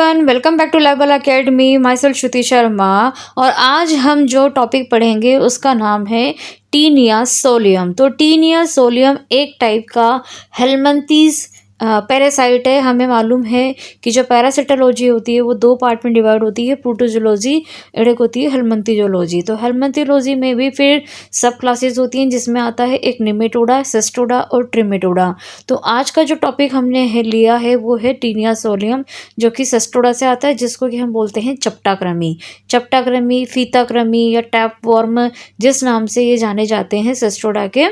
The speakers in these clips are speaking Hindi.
Everyone, welcome back to level academy. Myself Shruti Sharma. और आज हम जो टॉपिक पढ़ेंगे उसका नाम है टीनिया सोलियम। तो टीनिया सोलियम एक टाइप का हेलमिंथीज पैरासाइट है। हमें मालूम है कि जो पैरासिटोलॉजी होती है वो दो पार्ट में डिवाइड होती है, प्रोटोजोलॉजी और एक होती है हेलमिंथोलॉजी। तो हेलमिंथोलॉजी में भी फिर सब क्लासेस होती हैं जिसमें आता है एक निमेटोडा, सिस्टोडा और ट्रिमेटोडा। तो आज का जो टॉपिक हमने लिया है वो है टीनिया सोलियम, जो कि सिस्टोडा से आता है, जिसको कि हम बोलते हैं चपटाकृमि। चपटाकृमि, फीताकृमि या टैप वॉर्म, जिस नाम से ये जाने जाते हैं सिस्टोडा के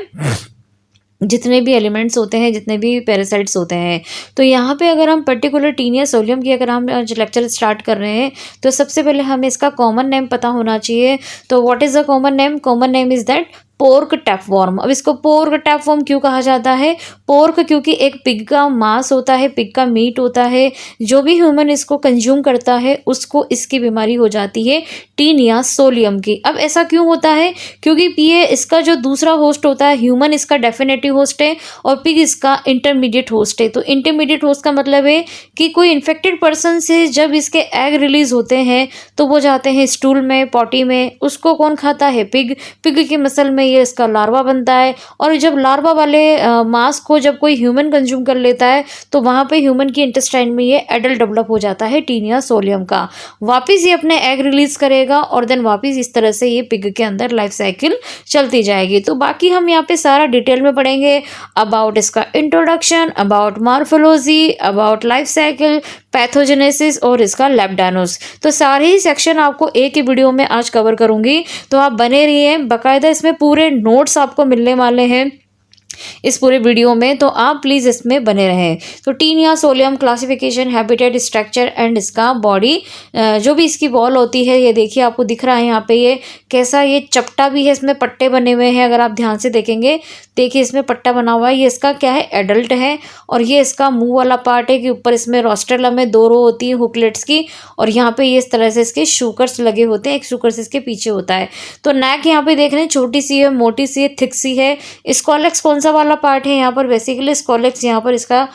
जितने भी एलिमेंट्स होते हैं, जितने भी पैरासाइट्स होते हैं। तो यहाँ पे अगर हम पर्टिकुलर टीनिया सोलियम की अगर हम लेक्चर स्टार्ट कर रहे हैं तो सबसे पहले हमें इसका कॉमन नेम पता होना चाहिए। तो what is the common name? Common name is that pork tapeworm. अब इसको पोर्क टैपवॉर्म क्यों कहा जाता है? पोर्क क्योंकि एक पिग का मांस होता है, पिग का मीट होता है। जो भी ह्यूमन इसको कंज्यूम करता है उसको इसकी बीमारी हो जाती है टीनिया सोलियम की। अब ऐसा क्यों होता है? क्योंकि ये इसका जो दूसरा होस्ट होता है, ह्यूमन इसका डेफिनेटिव होस्ट है और पिग इसका इंटरमीडिएट होस्ट है। तो इंटरमीडिएट होस्ट का मतलब है कि कोई इन्फेक्टेड पर्सन से जब इसके एग रिलीज होते हैं तो वो जाते हैं स्टूल में, पॉटी में। उसको कौन खाता है? पिग। पिग के मसल में ये इसका लार्वा बनता है और जब लार्वा वाले मांस को जब कोई ह्यूमन कंज्यूम कर लेता है तो वहाँ पे ह्यूमन की इंटेस्टाइन में ये एडल्ट डेवलप हो जाता है टीनिया सोलियम का। वापिस ये अपने एग रिलीज करेगा और देन वापिस इस तरह से ये पिग के अंदर लाइफ साइकिल चलती जाएगी। तो बाकी हम यहाँ पे सारा डिटेल में पढ़ेंगे अबाउट इसका introduction, about morphology, about life cycle, pathogenesis और इसका लैब डायग्नोस। तो सारे ही सेक्शन आपको एक ही वीडियो में आज कवर करूंगी, तो आप बने रहिए। बाकायदा इसमें पूरे नोट्स आपको मिलने वाले हैं इस पूरे वीडियो में, तो आप प्लीज़ इसमें बने रहें। तो taenia solium classification, habitat, structure and इसका बॉडी, जो भी इसकी वॉल होती है, ये देखिए आपको दिख रहा है यहाँ पे ये कैसा ये चपटा भी है, इसमें पट्टे बने हुए हैं। अगर आप ध्यान से देखेंगे, देखिए इसमें पट्टा बना हुआ है। ये इसका क्या है? एडल्ट है। और ये इसका मुंह वाला पार्ट है कि ऊपर इसमें रोस्ट्रेलम में दो रो होती है हुकलेट्स की, और यहाँ पे ये इस तरह से इसके शूकर्स लगे होते हैं। एक शूकर्स इसके पीछे होता है। तो नेक यहाँ पे देख रहे हैं छोटी सी है, मोटी सी है, थिक सी है। स्कॉलेक्स कौन सा वाला पार्ट है यहाँ पर? बेसिकली स्कॉलेक्स यहाँ पर इसका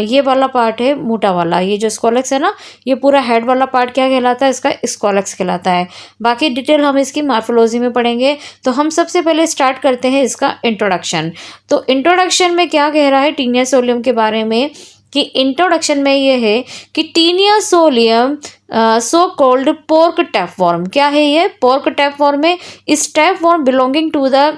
ये वाला पार्ट है, मोटा वाला। ये जो स्कॉलेक्स है ना, ये पूरा हेड वाला पार्ट क्या कहलाता है? इसका स्कॉलेक्स कहलाता है। बाकी डिटेल हम इसकी मॉर्फोलॉजी में पढ़ेंगे। तो हम सबसे पहले स्टार्ट करते हैं इसका इंट्रोडक्शन। तो इंट्रोडक्शन में क्या कह रहा है टीनिया सोलियम के बारे में कि इंट्रोडक्शन में ये है कि taenia solium so called pork tapeworm. क्या है ये? पोर्क टैपवॉर्म है। इस tapeworm belonging to the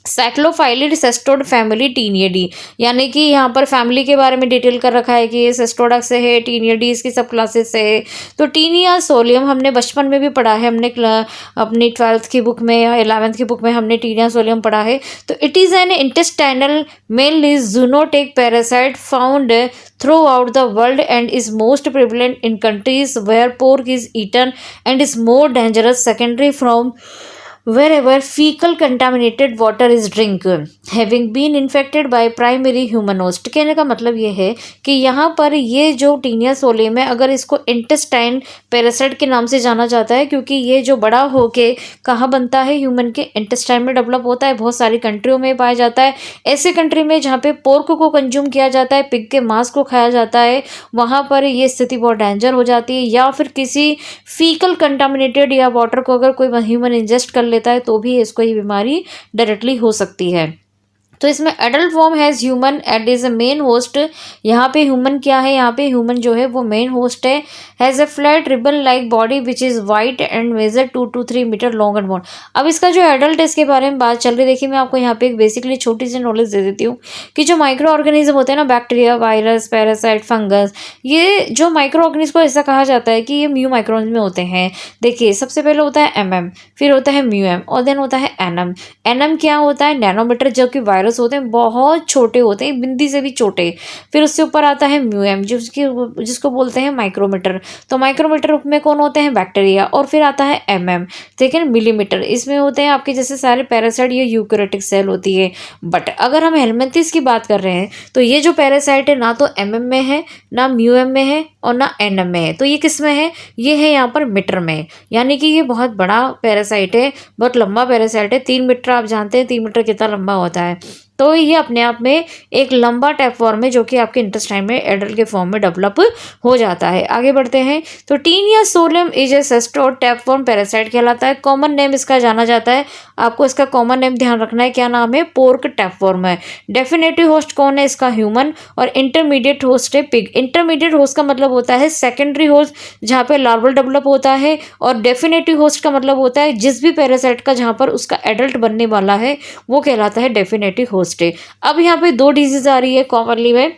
cyclophyllid cestode family taeniidae, यानी कि यहाँ पर फैमिली के बारे में डिटेल कर रखा है कि ये सेस्टोडा से है, टीनियडी इसकी सब क्लासेस से है। तो टीनिया सोलियम हमने बचपन में भी पढ़ा है, हमने अपनी 12th की बुक में या 11th की बुक में हमने टीनिया सोलियम पढ़ा है। तो it is an intestinal mainly zoonotic parasite found throughout the world and is most prevalent in countries where pork is eaten and is more dangerous secondary from wherever fecal contaminated water is drink having been infected by primary human host। कहने का मतलब ये है कि यहाँ पर ये जो टीनिया सोलियम है, अगर इसको इंटेस्टाइन पैरासाइट के नाम से जाना जाता है क्योंकि ये जो बड़ा होके कहाँ बनता है? ह्यूमन के इंटेस्टाइन में डेवलप होता है। बहुत सारी कंट्रियों में पाया जाता है। ऐसे कंट्री में जहाँ पे पोर्क को कंज्यूम किया जाता है, पिग के मांस को खाया जाता है, वहाँ पर ये स्थिति बहुत डेंजर हो जाती है। या फिर किसी फीकल कंटामिनेटेड या वाटर को अगर कोई ह्यूमन इंजेस्ट कर लेता है तो भी इसको ये बीमारी डायरेक्टली हो सकती है। तो इसमें adult form has human and is a main host. यहाँ पे ह्यूमन क्या है? यहाँ पे ह्यूमन जो है वो मेन होस्ट है। Has a flat ribbon like body which is white and measure 2 to 3 metre long and bone. अब इसका जो एडल्ट है इसके बारे में बात चल रही है। देखिए मैं आपको यहाँ पे एक बेसिकली छोटी सी नॉलेज दे देती हूँ कि जो माइक्रो ऑर्गेनिज्म होते हैं ना, बैक्टीरिया, वायरस, पैरासाइट, फंगस, ये जो माइक्रो ऑर्गेनिज्म को ऐसा कहा जाता है कि ये म्यू माइक्रोन में होते हैं। देखिए सबसे पहले होता है MM, फिर होता है म्यूएम और देन होता है एनम। एनम क्या होता है? नैनोमीटर, जो कि वायरस होते हैं, बहुत छोटे होते हैं, बिंदी से भी छोटे। फिर उससे ऊपर आता है म्यूएम जिसको बोलते हैं माइक्रोमीटर। तो माइक्रोमीटर में कौन होते हैं? बैक्टीरिया। और फिर आता है MM, ठीक है, मिलीमीटर। इसमें होते हैं आपके जैसे सारे पैरासाइट, ये यूकैरियोटिक सेल होती है। बट अगर हम हेलमिंथस की बात कर रहे हैं तो ये जो पैरासाइट है ना तो MM में है, ना म्यूएम में है और ना NM में है। तो ये किस में है? ये है यहाँ पर मीटर में, यानी कि ये बहुत बड़ा पैरासाइट है, बहुत लंबा पैरासाइट है। 3 मीटर, आप जानते हैं 3 मीटर कितना लंबा होता है। तो ये अपने आप में एक लंबा टैप फॉर्म है जो कि आपके इंटेस्टाइन में एडल्ट के फॉर्म में डेवलप हो जाता है। आगे बढ़ते हैं। तो taenia solium is a cestode tapeworm parasite कहलाता है। कॉमन नेम इसका जाना जाता है, आपको इसका कॉमन नेम ध्यान रखना है, क्या नाम है, पोर्क टैप फॉर्म है। डेफिनेटिव होस्ट कौन है इसका, ह्यूमन, और इंटरमीडिएट होस्ट है पिग। इंटरमीडिएट होस्ट का मतलब होता है सेकेंडरी होस्ट जहाँ पे लार्वल डेवलप होता है, और डेफिनेटिव होस्ट का मतलब होता है जिस भी पैरासाइट का जहाँ पर उसका एडल्ट बनने वाला है वो कहलाता है डेफिनेटिव होस्ट है। अब यहाँ पे दो डिजीज आ रही है कॉमनली में,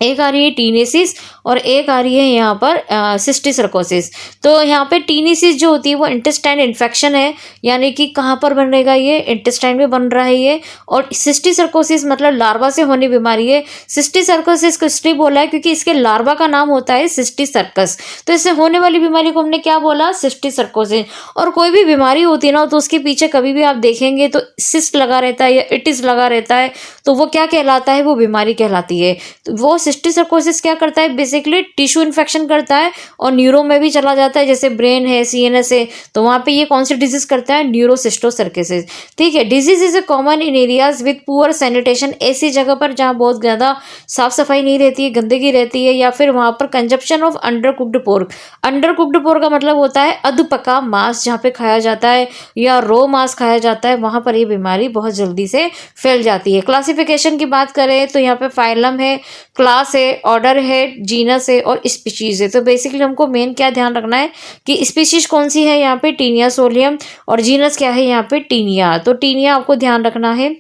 एक आ रही है टीनेसिस और एक आ रही है यहाँ पर सिस्टिसर्कोसिस। तो यहाँ पे टीनेसिस जो होती है वो इंटेस्टाइन इन्फेक्शन है, यानी कि कहाँ पर बनेगा, ये इंटेस्टाइन में बन रहा है ये। और सिस्टिसर्कोसिस मतलब लार्वा से होने बीमारी है। सिस्टिसर्कोसिस को इसलिए बोला है क्योंकि इसके लार्वा का नाम होता है सिस्टिसर्कस, तो इससे होने वाली बीमारी को हमने क्या बोला, सिस्टिसर्कोसिस। और कोई भी बीमारी होती है ना तो उसके पीछे कभी भी आप देखेंगे तो सिस्ट लगा रहता है या इटिस लगा रहता है, तो वो क्या कहलाता है, वो बीमारी कहलाती है। तो वो सिस्टिसर्कोसिस क्या करता है, बेसिकली टिश्यू इन्फेक्शन करता है और न्यूरो में भी चला जाता है, जैसे ब्रेन है, सीएनएस है, तो वहाँ पे ये कौन सी डिजीज करता है, न्यूरोसिस्टोसर्कोसिस। ठीक है। Disease is a common in areas with poor sanitation, ऐसी जगह पर जहाँ बहुत ज़्यादा साफ सफाई नहीं रहती है, गंदगी रहती है, या फिर वहाँ पर consumption of under cooked pork. Under cooked pork का मतलब होता है अध पका मांस जहाँ पे खाया जाता है या रो मांस खाया जाता है, वहाँ पर ये बीमारी बहुत जल्दी से फैल जाती है। क्लासिफिकेशन की बात करें तो यहाँ पे फाइलम है, क्लास है, ऑर्डर है, जीनस है और स्पीशीज है। तो बेसिकली हमको मेन क्या ध्यान रखना है कि स्पीशीज कौन सी है यहाँ पे, टीनिया सोलियम, और जीनस क्या है यहाँ पे, टीनिया। तो टीनिया आपको ध्यान रखना है,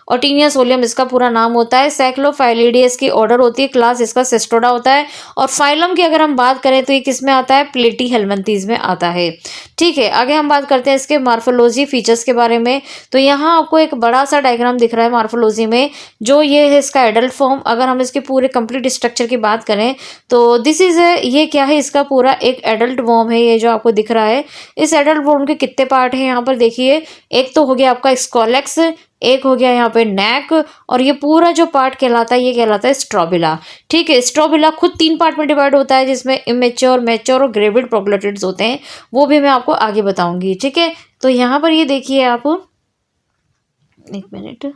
और टीनिया सोलियम इसका पूरा नाम होता है। सैक्लोफाइलिडियस की ऑर्डर होती है, क्लास इसका सिस्टोडा होता है, और फाइलम की अगर हम बात करें तो ये किस में आता है, प्लेटीहेल्मिन्थीज में आता है। ठीक है। आगे हम बात करते हैं इसके मार्फोलॉजी फीचर्स के बारे में। तो यहाँ आपको एक बड़ा सा डायग्राम दिख रहा है मार्फोलॉजी में, जो ये है इसका एडल्ट फॉर्म। अगर हम इसके पूरे कंप्लीट स्ट्रक्चर की बात करें तो दिस इज है, ये क्या है, इसका पूरा एक एडल्ट वॉर्म है, ये जो आपको दिख रहा है। इस एडल्ट वॉर्म के कितने पार्ट हैं यहाँ पर देखिए, एक तो हो गया आपका स्कॉलेक्स, एक हो गया यहाँ पे नेक, और ये पूरा जो पार्ट कहलाता है ये कहलाता है स्ट्रोबिला। ठीक है। स्ट्रोबिला खुद 3 पार्ट में डिवाइड होता है, जिसमें इमेच्योर, मैच्योर और ग्रेविड प्रोग्लोटिड्स होते हैं, वो भी मैं आपको आगे बताऊंगी। ठीक है। तो यहाँ पर ये देखिए आप, एक मिनट,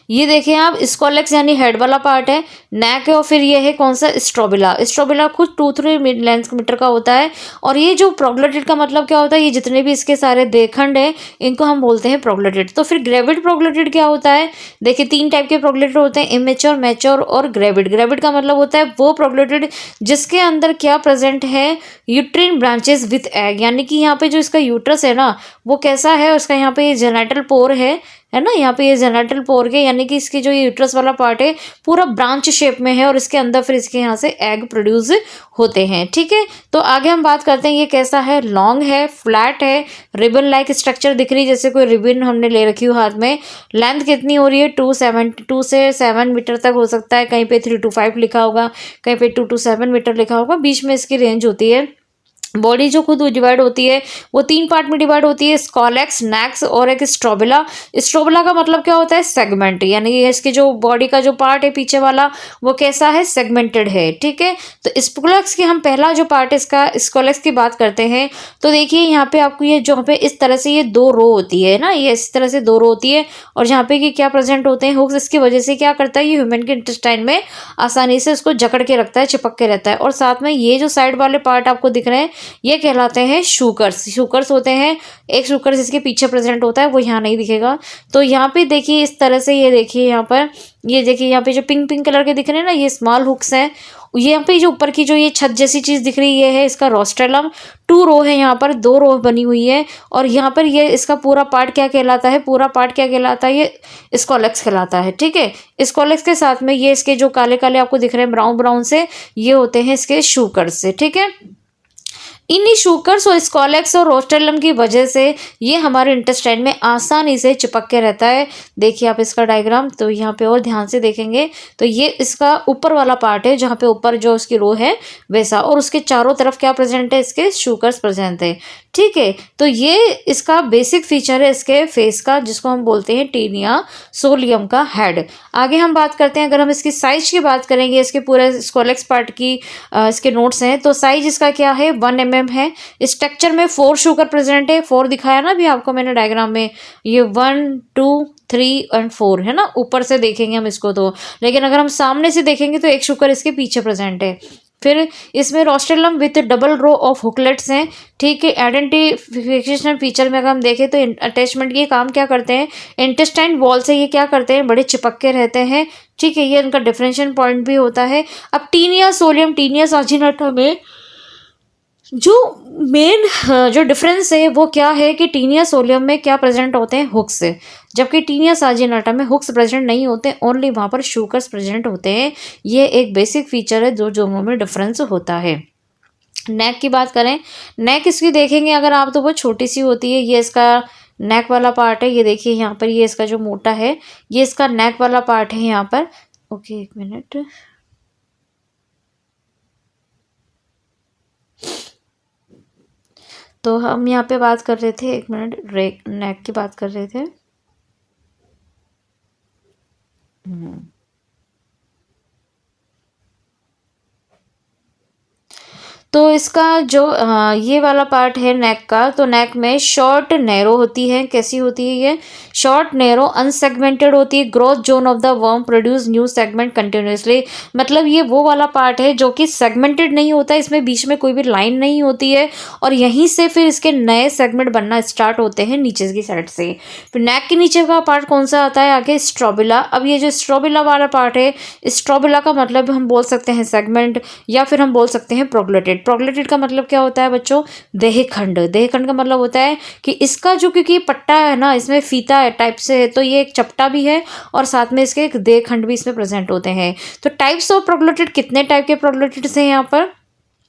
ये देखिए आप, स्कॉलेक्स यानी हेड वाला पार्ट है, नेक है, और फिर ये है कौन सा, स्ट्रोबिला। स्ट्रोबिला खुद 2-3 लेंथ मीटर का होता है, और ये जो प्रोग्लोटिड का मतलब क्या होता है, ये जितने भी इसके सारे देखंड हैं इनको हम बोलते हैं प्रोग्लोटिड। तो फिर ग्रेविड प्रोग्लोटिड क्या होता है, देखिए 3 टाइप के प्रोग्लोटिड होते हैं, इमेच्योर, मैच्योर और ग्रेविड। ग्रेविड का मतलब होता है वो प्रोग्लोटिड जिसके अंदर क्या प्रेजेंट है, यूट्रिन ब्रांचेस विथ एग, यानी कि यहाँ पे जो इसका यूट्रस है ना वो कैसा है, उसका यहाँ पे ये जेनेटल पोर है ना, यहाँ पे ये जेनेटल पोर के, यानी कि इसकी जो ये यूट्रस वाला पार्ट है पूरा ब्रांच शेप में है, और इसके अंदर फिर इसके यहाँ से एग प्रोड्यूस होते हैं। ठीक है। तो आगे हम बात करते हैं ये कैसा है, लॉन्ग है, फ्लैट है, रिबन लाइक स्ट्रक्चर दिख रही है, जैसे कोई रिबन हमने ले रखी हो हाथ में। लेंथ कितनी हो रही है, 2 से 7 मीटर तक हो सकता है, कहीं पे 3 to 5 लिखा होगा, कहीं पे 2 to 7 मीटर लिखा होगा, बीच में इसकी रेंज होती है। बॉडी जो खुद डिवाइड होती है वो 3 पार्ट में डिवाइड होती है, स्कॉलेक्स, नेक्स और एक स्ट्रोबिला। स्ट्रोबिला का मतलब क्या होता है, सेगमेंट, यानी ये इसकी जो बॉडी का जो पार्ट है पीछे वाला वो कैसा है, सेगमेंटेड है। ठीक है। तो स्कॉलेक्स की हम पहला जो पार्ट है इसका, स्कॉलेक्स की बात करते हैं तो देखिए यहाँ पे आपको ये जो पे इस तरह से ये 2 रो होती है ना, ये इस तरह से 2 रो होती है, और जहाँ पे कि क्या प्रेजेंट होते हैं, हुक्स, इसकी वजह से क्या करता है, ये ह्यूमन के इंटेस्टाइन में आसानी से उसको जकड़ के रखता है, चिपक के रहता है। और साथ में ये जो साइड वाले पार्ट आपको दिख रहे हैं ये कहलाते हैं शूकर्स। शूकर्स होते हैं, एक शूकर्स इसके पीछे प्रेजेंट होता है, वो यहाँ नहीं दिखेगा। तो यहाँ पे देखिए इस तरह से, ये देखिए यहाँ पर, ये देखिए यहाँ पे जो पिंक पिंक कलर के दिख रहे हैं ना, ये स्मॉल हुक्स हैं। ये यहाँ पे जो ऊपर की जो ये छत जैसी चीज दिख रही है इसका रोस्ट्रेलम। 2 रो है यहाँ पर, 2 रो बनी हुई है, और यहाँ पर ये इसका पूरा पार्ट क्या कहलाता है, पूरा पार्ट क्या कहलाता है, ये स्कॉलेक्स कहलाता है। ठीक है। स्कॉलेक्स के साथ में ये इसके जो काले काले आपको दिख रहे हैं ब्राउन ब्राउन से, ये होते हैं इसके शूकर्स से। ठीक है। इन्हीं शूकर्स और स्कॉलेक्स और रोस्टेलम की वजह से ये हमारे इंटेस्टाइन में आसानी से चिपक के रहता है। देखिए आप इसका डायग्राम, तो यहाँ पे और ध्यान से देखेंगे तो ये इसका ऊपर वाला पार्ट है, जहाँ पे ऊपर जो उसकी रो है वैसा, और उसके चारों तरफ क्या प्रेजेंट है, इसके शूकर्स प्रेजेंट है। ठीक है। तो ये इसका बेसिक फीचर है इसके फेस का, जिसको हम बोलते हैं टीनिया सोलियम का हेड। आगे हम बात करते हैं, अगर हम इसकी साइज की बात करेंगे, इसके पूरे स्कॉलेक्स पार्ट की इसके नोट्स हैं, तो साइज इसका क्या है, 1 mm एम है। स्ट्रक्चर में 4 शुगर प्रेजेंट है, 4 दिखाया ना अभी आपको मैंने डायग्राम में, ये 1 2 3 एंड 4 है ना, ऊपर से देखेंगे हम इसको तो, लेकिन अगर हम सामने से देखेंगे तो एक शुगर इसके पीछे प्रेजेंट है। फिर इसमें rostellum with double row of hooklets हैं, ठीक है। आइडेंटिफिकेशन फीचर में अगर हम देखें तो अटैचमेंट के काम क्या करते हैं, इंटेस्टाइन वॉल से ये क्या करते हैं, बड़े चिपक के रहते हैं, ठीक है। ये इनका डिफरेंशियल पॉइंट भी होता है। अब टीनिया सोलियम टीनिया साजिनाटा में जो मेन जो डिफरेंस है वो क्या है कि टीनिया सोलियम में क्या प्रेजेंट होते हैं, हुक्स, जबकि टीनिया साजिनाटा में हुक्स प्रेजेंट नहीं होते, ओनली वहाँ पर शुगर्स प्रेजेंट होते हैं। ये एक बेसिक फीचर है जो दोनों में डिफरेंस होता है। नेक की बात करें, नेक इसकी देखेंगे अगर आप तो वो छोटी सी होती है, ये इसका नेक वाला पार्ट है, ये देखिए यहाँ पर, ये इसका जो मोटा है ये इसका नेक वाला पार्ट है यहाँ पर। ओके एक मिनट, तो हम यहाँ पे बात कर रहे थे, एक मिनट, नेक की बात कर रहे थे। तो इसका जो ये वाला पार्ट है नेक का, तो नेक में शॉर्ट नैरो होती है। कैसी होती है ये, शॉर्ट नैरो अनसेगमेंटेड होती है। Growth zone of the worm produce new segment continuously, मतलब ये वो वाला पार्ट है जो कि सेगमेंटेड नहीं होता है, इसमें बीच में कोई भी लाइन नहीं होती है, और यहीं से फिर इसके नए सेगमेंट बनना स्टार्ट होते हैं नीचे की साइड से। फिर नेक के नीचे का पार्ट कौन सा आता है, आगे स्ट्रोबिला। अब ये जो स्ट्रोबिला वाला पार्ट है, स्ट्रोबिला का मतलब हम बोल सकते हैं सेगमेंट, या फिर हम बोल सकते हैं प्रोग्लोटेड। प्रोग्लोटेड का मतलब क्या होता है बच्चों, देहखंड। देहखंड का मतलब होता है कि इसका जो, क्योंकि पट्टा है ना, इसमें फीता है टाइप से है, तो ये एक चपटा भी है और साथ में इसके एक देहखंड भी इसमें प्रेजेंट होते हैं। तो टाइप्स ऑफ प्रोग्लोटेड, कितने टाइप के प्रोग्लोटेड्स हैं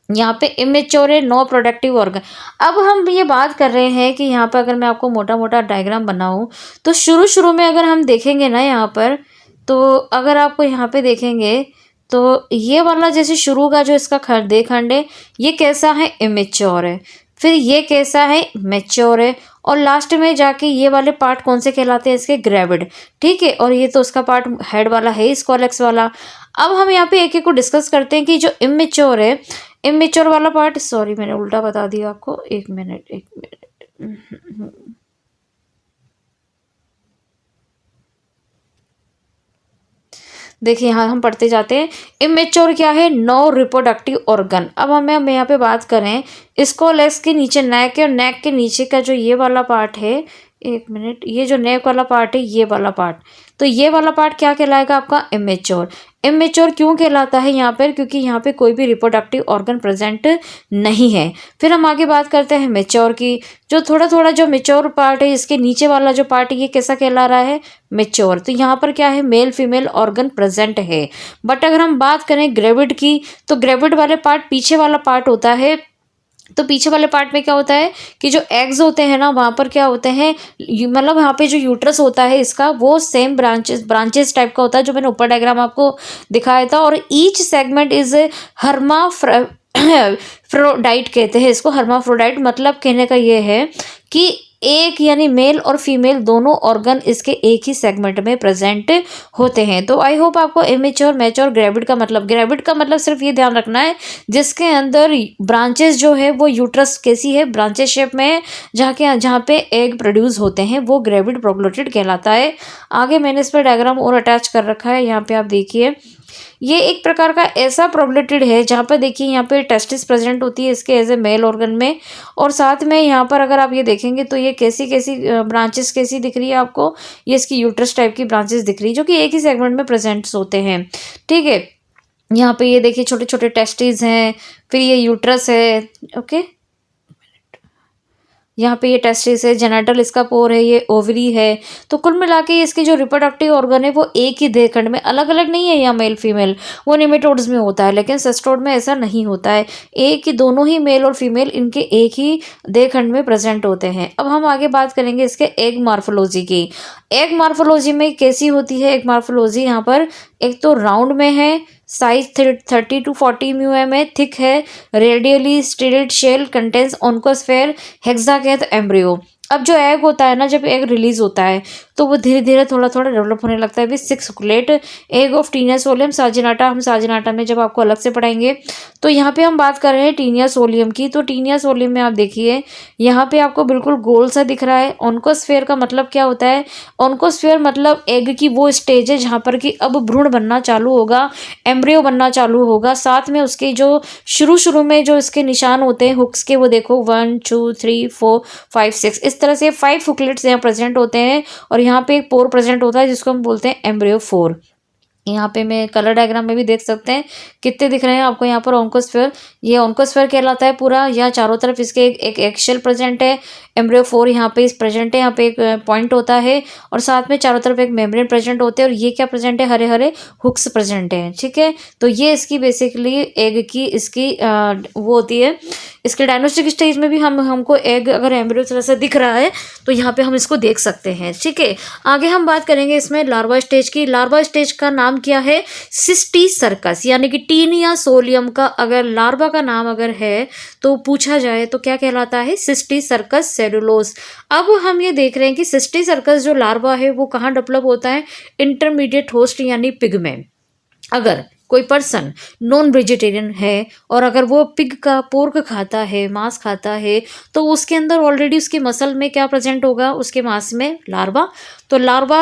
यहाँ पे इमेच्योर है, नो प्रोडक्टिव ऑर्गन। अब हम ये बात कर रहे हैं कि यहाँ पर अगर मैं आपको मोटा मोटा डायग्राम बनाऊँ तो शुरू शुरू में अगर हम देखेंगे ना यहाँ पर, तो अगर आपको यहाँ पे देखेंगे तो ये वाला जैसे शुरू का जो इसका देहखंड है ये कैसा है, इमेच्योर है। फिर ये कैसा है, मैच्योर है। और लास्ट में जाके ये वाले पार्ट कौन से कहलाते हैं, इसके ग्रेविड, ठीक है। और ये तो उसका पार्ट हेड वाला है, स्कॉलेक्स वाला। अब हम यहाँ पे एक एक को डिस्कस करते हैं कि जो इमेच्योर है, इमेच्योर वाला पार्ट, सॉरी मैंने उल्टा बता दिया आपको, एक मिनट। देखिए यहाँ हम पढ़ते जाते हैं, इमेच्योर क्या है, नो रिप्रोडक्टिव ऑर्गन। अब हम यहाँ पे बात करें, इसको लेग्स के नीचे नेक है, और नेक के नीचे का जो ये वाला पार्ट है, एक मिनट, ये जो नेक वाला पार्ट है, ये वाला पार्ट, तो ये वाला पार्ट क्या कहलाएगा आपका, इमेच्योर। इमेच्योर क्यों कहलाता है यहाँ पर, क्योंकि यहाँ पे कोई भी रिप्रोडक्टिव ऑर्गन प्रेजेंट नहीं है। फिर हम आगे बात करते हैं मेच्योर की, जो थोड़ा थोड़ा जो मेच्योर पार्ट है, इसके नीचे वाला जो पार्ट है ये कैसा कहला रहा है, मेच्योर। तो यहाँ पर क्या है, मेल फीमेल ऑर्गन प्रेजेंट है। बट अगर हम बात करें ग्रेविड की, तो ग्रेविड वाले पार्ट पीछे वाला पार्ट होता है। तो पीछे वाले पार्ट में क्या होता है कि जो एग्स होते हैं ना, वहाँ पर क्या होते हैं, मतलब यहाँ पे जो यूट्रस होता है इसका, वो सेम ब्रांचेस टाइप का होता है, जो मैंने ऊपर डायग्राम आपको दिखाया था। और ईच सेगमेंट इज हर्माफ्रोडाइट कहते हैं इसको, हर्माफ्रोडाइट। मतलब कहने का ये है कि एक यानी मेल और फीमेल दोनों ऑर्गन इसके एक ही सेगमेंट में प्रेजेंट होते हैं। तो आई होप आपको इमेच्योर, मैच्योर, ग्रेविड का मतलब सिर्फ ये ध्यान रखना है जिसके अंदर ब्रांचेस जो है वो यूट्रस कैसी है, ब्रांचेस शेप में है, जहाँ पे एग प्रोड्यूस होते हैं, वो ग्रेविड प्रोग्लोटिड कहलाता है। आगे मैंने इस पर डायग्राम और अटैच कर रखा है, यहाँ पे आप देखिए, ये एक प्रकार का ऐसा प्रोग्लोटिड है जहाँ पर देखिए यहाँ पे टेस्टिस प्रेजेंट होती है इसके एज ए मेल ऑर्गन में, और साथ में यहाँ पर अगर आप ये देखेंगे तो ये कैसी कैसी ब्रांचेस कैसी दिख रही है आपको, ये इसकी यूट्रस टाइप की ब्रांचेस दिख रही है जो कि एक ही सेगमेंट में प्रेजेंट होते हैं, ठीक है। यहाँ पे ये देखिए छोटे छोटे टेस्टिस हैं, फिर ये यूट्रस है, ओके। यहाँ पे ये टेस्टिस है, जेनेटल इसका पोर है, ये ओवरी है। तो कुल मिला के इसके जो रिप्रोडक्टिव ऑर्गन है वो एक ही देहखंड में, अलग अलग नहीं है यहाँ मेल फीमेल, वो निमेटोड्स में होता है, लेकिन सिस्टोड में ऐसा नहीं होता है, एक ही दोनों ही मेल और फीमेल इनके एक ही देहखंड में प्रेजेंट होते हैं। अब हम आगे बात करेंगे इसके एग मार्फोलॉजी की। एग मार्फोलॉजी में कैसी होती है एग मार्फोलॉजी, यहाँ पर एक तो राउंड में है, साइज 30 to 40 mm है, थिक है, radially striated shell, contains oncosphere hexacanth embryo. अब जो एग होता है ना, जब एग रिलीज होता है तो वो धीरे धीरे थोड़ा थोड़ा डेवलप होने लगता है। विद 6 सुकुलेट egg of taenia solium saginata, हम साजिनाटा में जब आपको अलग से पढ़ाएंगे। तो यहाँ पे हम बात कर रहे हैं टीनिया सोलियम की। तो टीनिया सोलियम में आप देखिए यहाँ पे आपको बिल्कुल गोल सा दिख रहा है। ओन्कोस्फेयर का मतलब क्या होता है? ओन्कोस्फेयर मतलब एग की वो स्टेज है जहाँ पर कि अब भ्रूण बनना चालू होगा, एम्ब्रियो बनना चालू होगा। साथ में उसके जो शुरू शुरू में जो इसके निशान होते हैं हुक्स के, वो देखो 1 2 3 4 5 6, इस तरह से 5 हुकलेट्स यहाँ प्रेजेंट होते हैं। और यहाँ पे एक पोर प्रेजेंट होता है जिसको हम बोलते हैं एम्ब्रियो 4। यहाँ पे मैं कलर डायग्राम में भी देख सकते हैं कितने दिख रहे हैं आपको यहाँ पर ओन्कोस्फेयर। ये ओन्कोस्फेयर कहलाता है पूरा। यहाँ चारों तरफ इसके एक एक्सेल प्रेजेंट है। एम्ब्रियो 4 यहाँ पे इस प्रेजेंट है, यहाँ पे एक पॉइंट होता है और साथ में चारों तरफ एक मेम्ब्रेन प्रेजेंट होते हैं। और ये क्या प्रेजेंट है? हरे हरे हुक्स प्रेजेंट है। ठीक है, तो ये इसकी बेसिकली एग की इसकी वो होती है। इसके डायग्नोस्टिक स्टेज में भी हमको एग अगर एम्ब्रियो तरह से दिख रहा है तो यहाँ पे हम इसको देख सकते हैं। ठीक है, आगे हम बात करेंगे इसमें लार्वा स्टेज की। लार्वा स्टेज का नाम क्या है? सिस्टीसर्कस, यानी कि टीनिया सोलियम का अगर लार्वा का नाम अगर है तो पूछा जाए तो क्या कहलाता है? सिस्टीसर्कस सेलुलोस। अब हम ये देख रहे हैं कि सिस्टीसर्कस जो लार्वा है वो कहाँ डेवलप होता है? इंटरमीडिएट होस्ट यानी पिग में। अगर कोई पर्सन नॉन वेजिटेरियन है और अगर वो पिग का पोर्क खाता है, मांस खाता है, तो उसके अंदर ऑलरेडी उसके मसल में क्या प्रेजेंट होगा? उसके मांस में लार्वा। तो लार्वा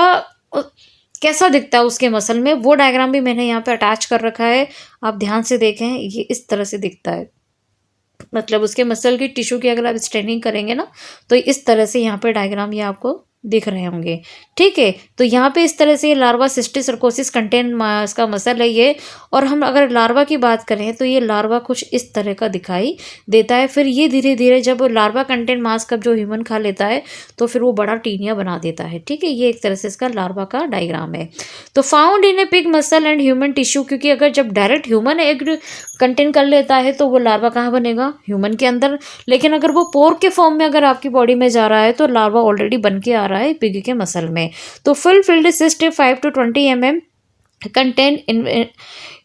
कैसा दिखता है उसके मसल में, वो डायग्राम भी मैंने यहाँ पे अटैच कर रखा है। आप ध्यान से देखें, ये इस तरह से दिखता है। मतलब उसके मसल की टिश्यू की अगर आप स्ट्रेनिंग करेंगे ना तो इस तरह से यहाँ पे डायग्राम ये आपको दिख रहे होंगे। ठीक है, तो यहाँ पे इस तरह से लार्वा सिस्टिसर्कोसिस कंटेन इसका मसल है ये। और हम अगर लार्वा की बात करें तो ये लार्वा कुछ इस तरह का दिखाई देता है। फिर ये धीरे धीरे जब लार्वा कंटेन मास कब जो ह्यूमन खा लेता है तो फिर वो बड़ा टीनिया बना देता है। ठीक है, ये एक तरह से इसका लार्वा का डायग्राम है। तो found in A pig muscle and human tissue, क्योंकि अगर जब डायरेक्ट ह्यूमन एग कंटेन कर लेता है तो वो लार्वा कहाँ बनेगा? ह्यूमन के अंदर। लेकिन अगर वो पोर्क के फॉर्म में अगर आपकी बॉडी में जा रहा है तो लार्वा ऑलरेडी बन के आ रहा है पिग के मसल में। तो full filled cyst 5 to 20 mm contain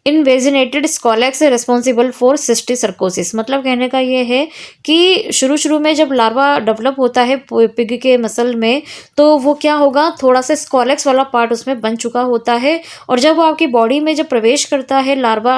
invaginated scolex responsible for cysticercosis. मतलब कहने का ये है कि शुरू शुरू में जब लार्वा डेवलप होता है पिग के मसल में तो वो क्या होगा? थोड़ा सा स्कॉलेक्स वाला पार्ट उसमें बन चुका होता है। और जब वो आपकी बॉडी में जब प्रवेश करता है लार्वा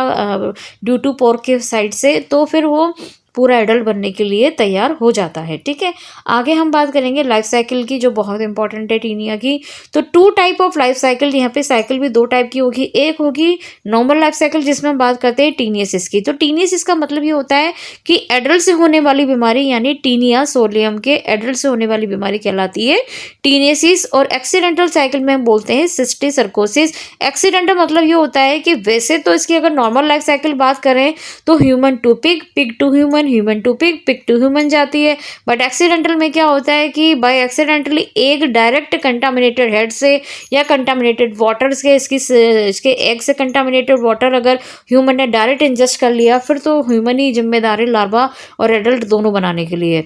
ड्यू टू पोर्क के साइड से, तो फिर वो पूरा एडल्ट बनने के लिए तैयार हो जाता है। ठीक है, आगे हम बात करेंगे लाइफ साइकिल की, जो बहुत इंपॉर्टेंट है टीनिया की। तो 2 टाइप ऑफ लाइफ साइकिल, यहाँ पे साइकिल भी 2 टाइप की होगी। एक होगी नॉर्मल लाइफ साइकिल जिसमें हम बात करते हैं टीनियसिस की। तो टीनियसिस का मतलब ये होता है कि एडल्ट से होने वाली बीमारी, यानी टीनिया सोलियम के एडल्ट से होने वाली बीमारी कहलाती है टीनियसिस। और एक्सीडेंटल साइकिल में हम बोलते हैं सिस्टिसर्कोसिस। एक्सीडेंटल मतलब ये होता है कि वैसे तो इसकी अगर नॉर्मल लाइफ साइकिल बात करें तो human to pig, pig to human, human to pig, pig to human जाती है। बट एक्सीडेंटल में क्या होता है कि बाय एक्सीडेंटली एक डायरेक्ट कंटामिनेटेड हेड से या कंटामिनेटेड वाटर से इसके एग से कंटामिनेटेड वाटर अगर ह्यूमन ने डायरेक्ट इंजेस्ट कर लिया, फिर तो ह्यूमन ही जिम्मेदार है लार्वा और एडल्ट दोनों बनाने के लिए।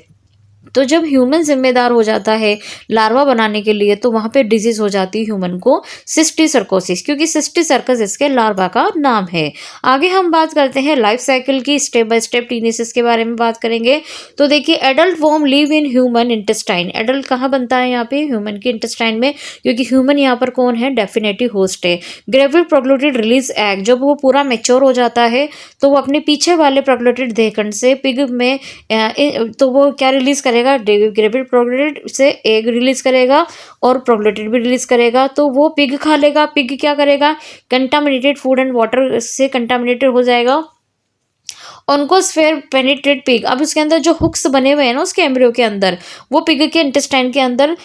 तो जब ह्यूमन जिम्मेदार हो जाता है लार्वा बनाने के लिए तो वहाँ पे डिजीज हो जाती है ह्यूमन को सिस्टिसर्कोसिस, क्योंकि सिस्टिसर्कस इसके लार्वा का नाम है। आगे हम बात करते हैं लाइफ साइकिल की, स्टेप बाय स्टेप टीनियसिस के बारे में बात करेंगे। तो देखिए, adult worm live in human intestine. Adult कहाँ बनता है? यहाँ पे ह्यूमन के इंटेस्टाइन में, क्योंकि ह्यूमन यहाँ पर कौन है? डेफिनेटिव होस्ट है। ग्रेविड प्रोग्लूटेड रिलीज एग, जब वो पूरा मेच्योर हो जाता है तो वो अपने पीछे वाले प्रोग्लूटेड देहखंड से पिग में तो वो क्या रिलीज करेगा? ग्रेविड प्रोग्लूटेड से एग रिलीज करेगा और प्रोग्लूटेड भी रिलीज करेगा। तो वो पिग खा लेगा। पिग क्या करेगा? कंटामिनेटेड फूड एंड वाटर से कंटामिनेटेड हो जाएगा। ओन्कोस्फेयर पेनिट्रेट पिग, अब उसके अंदर जो हुक्स बने हुए हैं ना उसके एम्ब्रियो के अंदर, वो पिग के इंटेस्टाइन के अंदर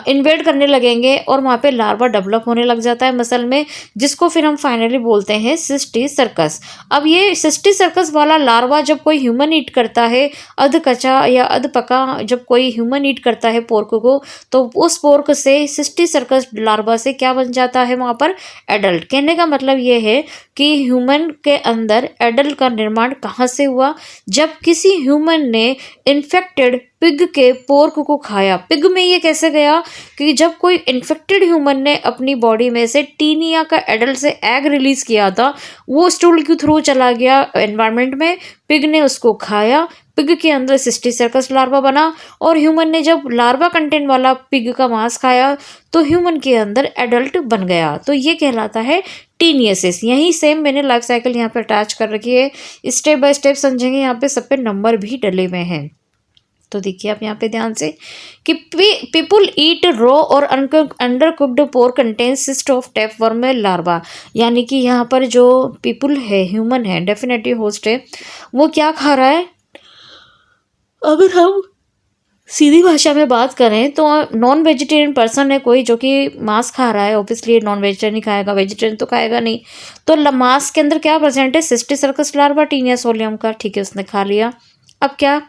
इन्वेड करने लगेंगे और वहाँ पे लार्वा डेवलप होने लग जाता है मसल में, जिसको फिर हम फाइनली बोलते हैं सिस्टिसर्कस। अब ये सिस्टिसर्कस वाला लार्वा जब कोई ह्यूमन ईट करता है, अध कच्चा या अध पका जब कोई ह्यूमन ईट करता है पोर्क को, तो उस पोर्क से सिस्टिसर्कस लार्वा से क्या बन जाता है? वहाँ पर एडल्ट। कहने का मतलब ये है कि ह्यूमन के अंदर एडल्ट का निर्माण कहाँ से हुआ? जब किसी ह्यूमन ने इन्फेक्टेड पिग के पोर्क को खाया। पिग में ये कैसे गया कि जब कोई इन्फेक्टेड ह्यूमन ने अपनी बॉडी में से टीनिया का एडल्ट से एग रिलीज किया था, वो स्टूल के थ्रू चला गया एनवायरनमेंट में, पिग ने उसको खाया, पिग के अंदर सिस्टिस सर्कस लार्वा बना, और ह्यूमन ने जब लार्वा कंटेंट वाला पिग का मांस खाया तो ह्यूमन के अंदर एडल्ट बन गया। तो ये कहलाता है टीनियसिस। यही सेम मैंने लाइफ साइकिल यहाँ पे अटैच कर रखी है, स्टेप बाय स्टेप समझेंगे, यहाँ पे सब पे नंबर भी डले हुए हैं। तो देखिए आप यहाँ पे ध्यान से कि पीपुल ईट रॉ और under cooked pork contains cyst of tapeworm larva, यानी कि यहाँ पर जो पीपुल है, ह्यूमन है, डेफिनेटली होस्ट है, वो क्या खा रहा है। अगर हम सीधी भाषा में बात करें तो नॉन वेजिटेरियन पर्सन है कोई जो कि मांस खा रहा है, ऑब्वियसली नॉन वेजिटेरियन ही खाएगा, वेजिटेरियन तो खाएगा नहीं। तो मांस के अंदर क्या प्रेजेंट है, cysticercus larva taenia solium का, ठीक है, उसने खा लिया। अब क्या,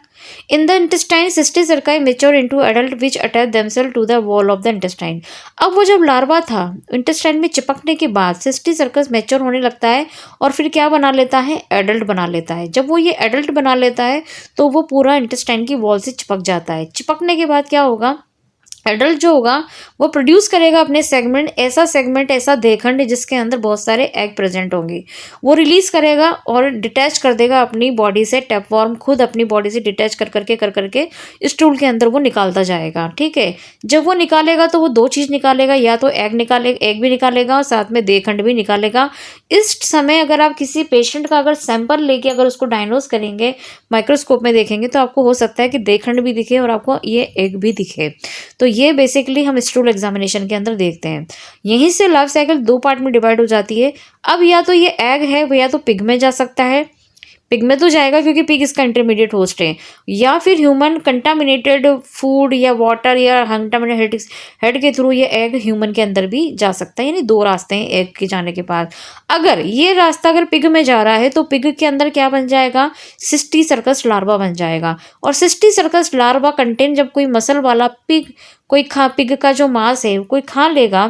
in the intestine cysticerci mature into adult which attach themselves to the wall of the intestine. अब वो जब लार्वा था इंटेस्टाइन में चिपकने के बाद सिस्टिस सर्कस मेच्योर होने लगता है और फिर क्या बना लेता है, एडल्ट बना लेता है। जब वो ये एडल्ट बना लेता है तो वो पूरा इंटेस्टाइन की वॉल से चिपक जाता है। चिपकने के बाद क्या होगा, एडल्ट जो होगा वो प्रोड्यूस करेगा अपने सेगमेंट, ऐसा देहखंड जिसके अंदर बहुत सारे एग प्रेजेंट होंगे, वो रिलीज करेगा और डिटैच कर देगा अपनी बॉडी से। टैपवॉर्म खुद अपनी बॉडी से डिटैच कर करके स्टूल के अंदर वो निकालता जाएगा, ठीक है। जब वो निकालेगा तो वो दो चीज़ निकालेगा, या तो एग भी निकालेगा और साथ में देहखंड भी निकालेगा। इस समय अगर आप किसी पेशेंट का अगर सैंपल लेके अगर उसको डायग्नोज करेंगे, माइक्रोस्कोप में देखेंगे, तो आपको हो सकता है कि देहखंड भी दिखे और आपको ये एग भी दिखे। तो ये बेसिकली हम स्टूल एग्जामिनेशन के अंदर देखते हैं। यहीं से लाइफ साइकिल दो पार्ट में डिवाइड हो जाती है। अब या तो ये एग है वो या तो पिग में जा सकता है, पिग में तो जाएगा क्योंकि पिग इसका इंटरमीडिएट होस्ट है, या फिर ह्यूमन कंटामिनेटेड फूड या वाटर या कंटामिनेटेड हेड के थ्रू ये एग ह्यूमन के अंदर भी जा सकता है। यानी दो रास्ते हैं एग के जाने के बाद। अगर ये रास्ता अगर पिग में जा रहा है तो पिग के अंदर क्या बन जाएगा, सिस्टिस सर्कस लार्वा बन जाएगा। और सिस्टिस सर्कस लार्वा कंटेन जब कोई मसल वाला पिग पिग का जो मांस है कोई खा लेगा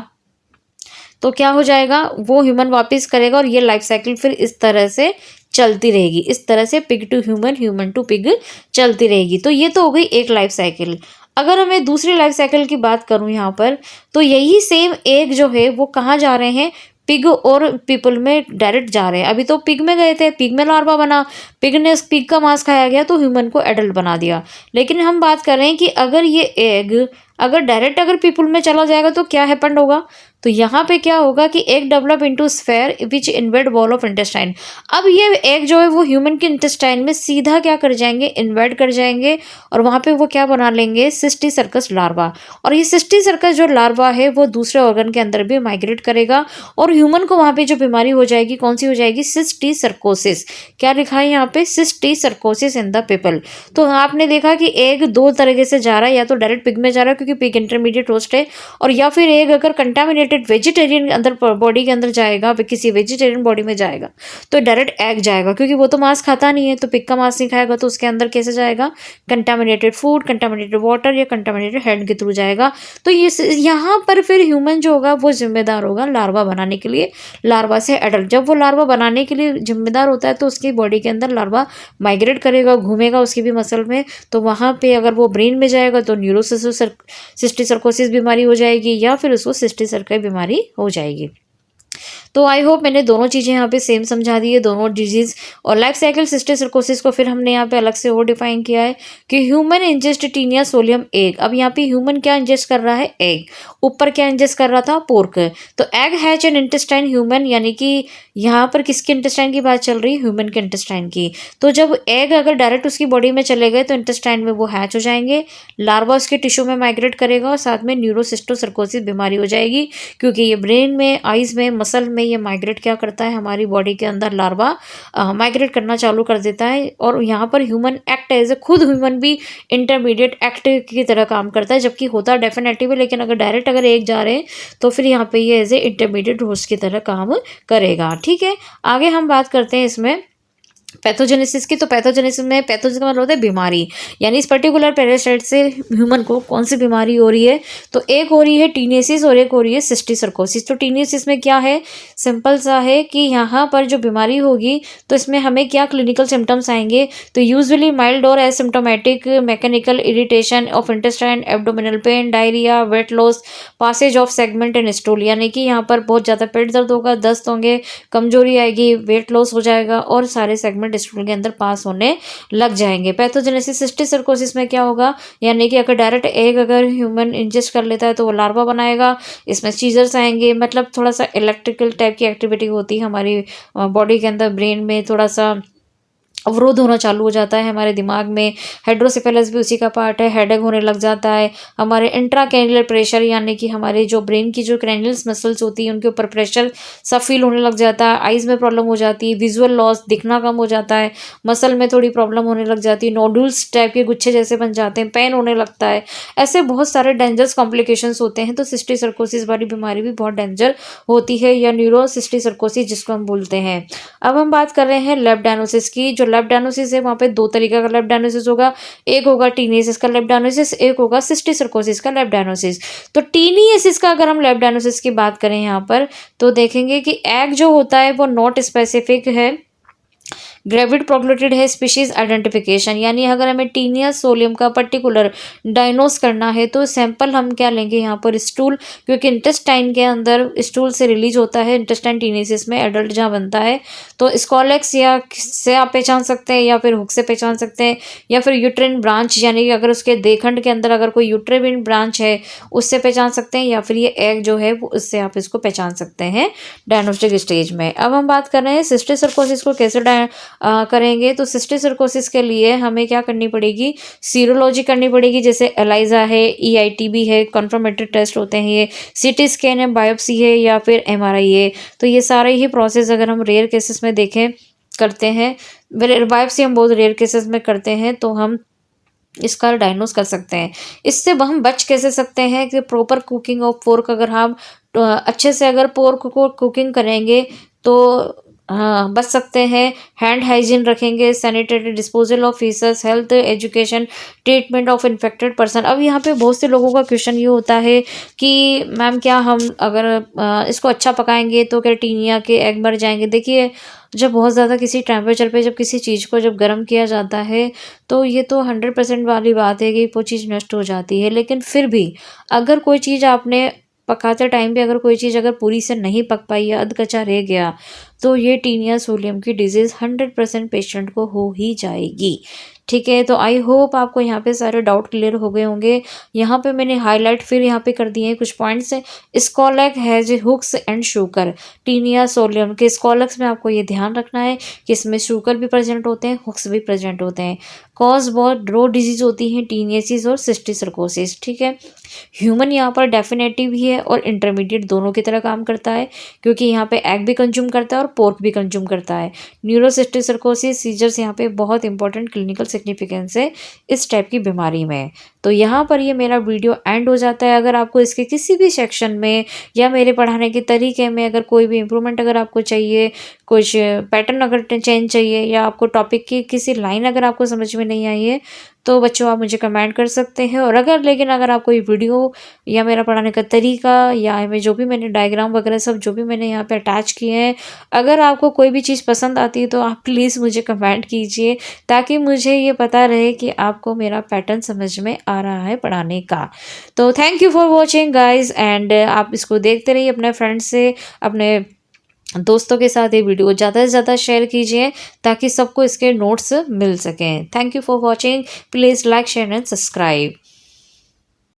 तो क्या हो जाएगा, वो ह्यूमन वापस करेगा और ये लाइफ साइकिल फिर इस तरह से चलती रहेगी। इस तरह से pig to human, human to pig चलती रहेगी। तो ये तो हो गई एक लाइफ साइकिल। अगर हमें दूसरी लाइफ साइकिल की बात करूं यहाँ पर, तो यही सेम एग जो है वो कहाँ जा रहे हैं, पिग और पीपल में डायरेक्ट जा रहे हैं। अभी तो पिग में गए थे, पिग में लार्वा बना, पिग ने उस पिग का मांस खाया गया तो ह्यूमन को एडल्ट बना दिया। लेकिन हम बात कर रहे हैं कि अगर ये एग अगर डायरेक्ट अगर पीपल में चला जाएगा तो क्या हैपन होगा, तो यहाँ पे क्या होगा कि egg develop into sphere which invade wall of intestine. अब ये एग जो है वो ह्यूमन के इंटेस्टाइन में सीधा क्या कर जाएंगे, इन्वेड कर जाएंगे और वहाँ पे वो क्या बना लेंगे, सिस्टिस सर्कस लार्वा। और ये सिस्टिस सर्कस जो लार्वा है वो दूसरे ऑर्गन के अंदर भी माइग्रेट करेगा और ह्यूमन को वहाँ पे जो बीमारी हो जाएगी, कौन सी हो जाएगी, सिस्टिस सर्कोसिस। क्या लिखा है यहाँ पे, सिस्टिस सर्कोसिस इन द पीपल। तो आपने देखा कि एग दो तरीके से जा रहा है, या तो डायरेक्ट पिग में जा रहा है क्योंकि पिग इंटरमीडिएट होस्ट है, और या फिर एग अगर कंटामिनेटेड वेजिटेरियन अंदर बॉडी के अंदर जाएगा, किसी वेजिटेरियन बॉडी में जाएगा तो डायरेक्ट एग जाएगा क्योंकि वो तो मांस खाता नहीं है, तो पिग का मांस नहीं खाएगा तो उसके अंदर कैसे जाएगा, कंटामिनेटेड फूड, कंटामिनेटेड वाटर या कंटामिनेटेड हेड के थ्रू जाएगा। तो ये यहाँ पर फिर ह्यूमन जो होगा वो जिम्मेदार होगा लार्वा बनाने के लिए, लार्वा से एडल्ट। जब वो लार्वा बनाने के लिए जिम्मेदार होता है तो उसकी बॉडी के अंदर लार्वा माइग्रेट करेगा, घूमेगा उसकी भी मसल में, तो वहाँ पे अगर वो ब्रेन में जाएगा तो सिस्टिस सर्कोसिस बीमारी हो जाएगी या फिर उसको सिस्टिस सर्कस बीमारी हो जाएगी। तो आई होप मैंने दोनों चीज़ें यहाँ पे सेम समझा दी है, दोनों डिजीज। और लाइफ साइकिल सिस्टिस सर्कोसिस को फिर हमने यहाँ पे अलग से और डिफाइन किया है कि human ingest taenia solium egg. अब यहाँ पे ह्यूमन क्या इंजेस्ट कर रहा है, एग। ऊपर क्या इंजेस्ट कर रहा था, पोर्क। तो egg hatch in intestine human, यानी कि यहाँ पर किसके इंटेस्टाइन की बात चल रही है, ह्यूमन के इंटेस्टाइन की। तो जब एग अगर डायरेक्ट उसकी बॉडी में चले गए तो इंटेस्टाइन में वो हैच हो जाएंगे, लार्वा उसके टिश्यू में माइग्रेट करेगा और साथ में न्यूरोसिस्टोसर्कोसिस बीमारी हो जाएगी क्योंकि ये ब्रेन में, आइज में, मसल में ये माइग्रेट क्या करता है, हमारी बॉडी के अंदर लार्वा माइग्रेट करना चालू कर देता है। और यहाँ पर ह्यूमन एक्ट एज ए, खुद ह्यूमन भी इंटरमीडिएट एक्ट की तरह काम करता है, जबकि होता डेफिनेटली, लेकिन अगर डायरेक्ट अगर एक जा रहे हैं तो फिर यहाँ पे ये एज ए इंटरमीडिएट होस्ट की तरह काम करेगा। ठीक है, आगे हम बात करते हैं इसमें पैथोजेनेसिस की, तो पैथोजेनेसिस में पैथोजेन का मतलब होता है बीमारी, यानी इस पर्टिकुलर पैरासाइट से ह्यूमन को कौन सी बीमारी हो रही है। तो एक हो रही है टीनियसिस और एक हो रही है सिस्टिसर्कोसिस। तो टीनियसिस में क्या है, सिंपल सा है कि यहाँ पर जो बीमारी होगी तो इसमें हमें क्या क्लिनिकल सिम्टम्स आएंगे, तो यूजुअली माइल्ड और asymptomatic mechanical irritation of intestine, abdominal pain, diarrhoea, weight loss, passage of segment and stool, यानी कि यहाँ पर बहुत ज़्यादा पेट दर्द होगा, दस्त होंगे, कमजोरी आएगी, वेट लॉस हो जाएगा और सारे सेगमेंट स्टूल के अंदर पास होने लग जाएंगे। पैथोजेनेसिस सिस्टिसर्कोसिस में क्या होगा, यानी कि अगर डायरेक्ट एग अगर ह्यूमन इंजेस्ट कर लेता है तो वो लार्वा बनाएगा, इसमें सीजर्स आएंगे, मतलब थोड़ा सा इलेक्ट्रिकल टाइप की एक्टिविटी होती है हमारी बॉडी के अंदर, ब्रेन में थोड़ा सा अवरोध होना चालू हो जाता है हमारे दिमाग में। हाइड्रोसेफेलस भी उसी का पार्ट है, हेडेक होने लग जाता है, हमारे इंट्राक्रैनियल प्रेशर यानी कि हमारे जो ब्रेन की जो क्रैनियल्स मसल्स होती है उनके ऊपर प्रेशर सब फील होने लग जाता है, आइज़ में प्रॉब्लम हो जाती है, विजुअल लॉस, दिखना कम हो जाता है, मसल में थोड़ी प्रॉब्लम होने लग जाती है, नोडुल्स टाइप के गुच्छे जैसे बन जाते हैं, पेन होने लगता है, ऐसे बहुत सारे डेंजरस कॉम्प्लिकेशंस होते हैं। तो सिस्टिसर्कोसिस वाली बीमारी भी बहुत डेंजर होती है, या न्यूरोसिस्टिसर्कोसिस जिसको हम बोलते हैं। अब हम बात कर रहे हैं लेप्टानोसिस की। जो लेप्टानोसिस है वहाँ पे दो तरीके का लेप्टानोसिस होगा, एक होगा टीनियसिस का लेप्टानोसिस, एक होगा सिस्टिसर्कोसिस का लेप्टानोसिस। तो टीनियसिस का अगर हम लेप्टानोसिस की बात करें यहाँ पर, तो देखेंगे कि एग जो होता है वो नॉट स्पेसिफिक है, ग्रेविड प्रोग्लोटिड है, स्पीशीज आइडेंटिफिकेशन, यानी अगर हमें टीनिया सोलियम का पर्टिकुलर डायग्नोस करना है तो सैंपल हम क्या लेंगे यहाँ पर, स्टूल, क्योंकि इंटेस्टाइन के अंदर स्टूल से रिलीज होता है, इंटेस्टाइन टीनियसिस में एडल्ट जहाँ बनता है। तो स्कॉलेक्स या से आप पहचान सकते हैं, या फिर हुक से पहचान सकते हैं, या फिर यूट्रिन ब्रांच, यानी कि अगर उसके देखंड के अंदर अगर कोई यूट्रिन ब्रांच है उससे पहचान सकते हैं, या फिर ये एग जो है वो उससे आप इसको पहचान सकते हैं डायग्नोस्टिक स्टेज में। अब हम बात कर रहे हैं सिस्टिसर्कोसिस को कैसे करेंगे। तो सिस्टिसर्कोसिस के लिए हमें क्या करनी पड़ेगी, सीरोलॉजी करनी पड़ेगी, जैसे एलाइजा है, EITB है, कन्फर्मेटरी टेस्ट होते हैं ये, CT स्कैन है, बायोप्सी है, या फिर MRI है। तो ये सारे ही प्रोसेस अगर हम रेयर केसेस में देखें करते हैं, बायोप्सी हम बहुत रेयर केसेस में करते हैं, तो हम इसका डायग्नोस कर सकते हैं। इससे हम बच कैसे सकते हैं कि प्रॉपर कुकिंग ऑफ पोर्क, अगर हम अच्छे से अगर पोर्क को कुकिंग करेंगे तो हाँ बच सकते हैं। हैंड हाइजीन रखेंगे, sanitary disposal of faeces, health education, treatment of infected person. अब यहाँ पे बहुत से लोगों का क्वेश्चन ये होता है कि मैम क्या हम अगर इसको अच्छा पकाएंगे तो क्या टीनिया के एग मर जाएंगे। देखिए, जब बहुत ज़्यादा किसी टेम्परेचर पे जब किसी चीज़ को जब गर्म किया जाता है तो ये तो 100% वाली बात है कि वो चीज़ नष्ट हो जाती है, लेकिन फिर भी अगर कोई चीज़ आपने पकाते टाइम पे अगर कोई चीज़ अगर पूरी से नहीं पक पाई या अध कच्चा रह गया तो ये टीनिया सोलियम की डिजीज़ 100% पेशेंट को हो ही जाएगी। ठीक है, तो आई होप आपको यहाँ पे सारे डाउट क्लियर हो गए होंगे। यहाँ पे मैंने हाईलाइट फिर यहाँ पे कर दिए हैं कुछ points. Scolex has hooks and sucker. Taenia solium के स्कॉलक्स में आपको ये ध्यान रखना है कि इसमें शुगर भी प्रेजेंट होते हैं, हुक्स भी प्रेजेंट होते हैं। कॉज बहुत ड्रो डिजीज होती हैं, टीनियसिस और सिस्टिसर्कोसिस। ठीक है, ह्यूमन यहाँ पर डेफिनेटिव ही है और इंटरमीडिएट दोनों की तरह काम करता है, क्योंकि यहाँ पे एग भी कंज्यूम करता है और पोर्क भी कंज्यूम करता है। न्यूरोसिस्टिसर्कोसिस सीजर्स यहाँ पे बहुत इंपॉर्टेंट क्लिनिकल सिग्निफिकेंस है इस टाइप की बीमारी में। तो यहाँ पर ये मेरा वीडियो एंड हो जाता है। अगर आपको इसके किसी भी सेक्शन में या मेरे पढ़ाने के तरीके में अगर कोई भी इम्प्रूवमेंट अगर आपको चाहिए, कुछ पैटर्न अगर चेंज चाहिए, या आपको टॉपिक की किसी लाइन अगर आपको समझ में नहीं आई है, तो बच्चों आप मुझे कमेंट कर सकते हैं। और अगर आपको ये वीडियो या मेरा पढ़ाने का तरीका या मैं जो भी मैंने डायग्राम वगैरह सब जो भी मैंने यहाँ पे अटैच किए हैं, अगर आपको कोई भी चीज़ पसंद आती है तो आप प्लीज़ मुझे कमेंट कीजिए, ताकि मुझे ये पता रहे कि आपको मेरा पैटर्न समझ में आ रहा है पढ़ाने का। तो thank you for watching guys, and आप इसको देखते रहिए, अपने फ्रेंड्स से, अपने दोस्तों के साथ ये वीडियो ज़्यादा से ज़्यादा शेयर कीजिए ताकि सबको इसके नोट्स मिल सकें। Thank you for watching, please like share and subscribe.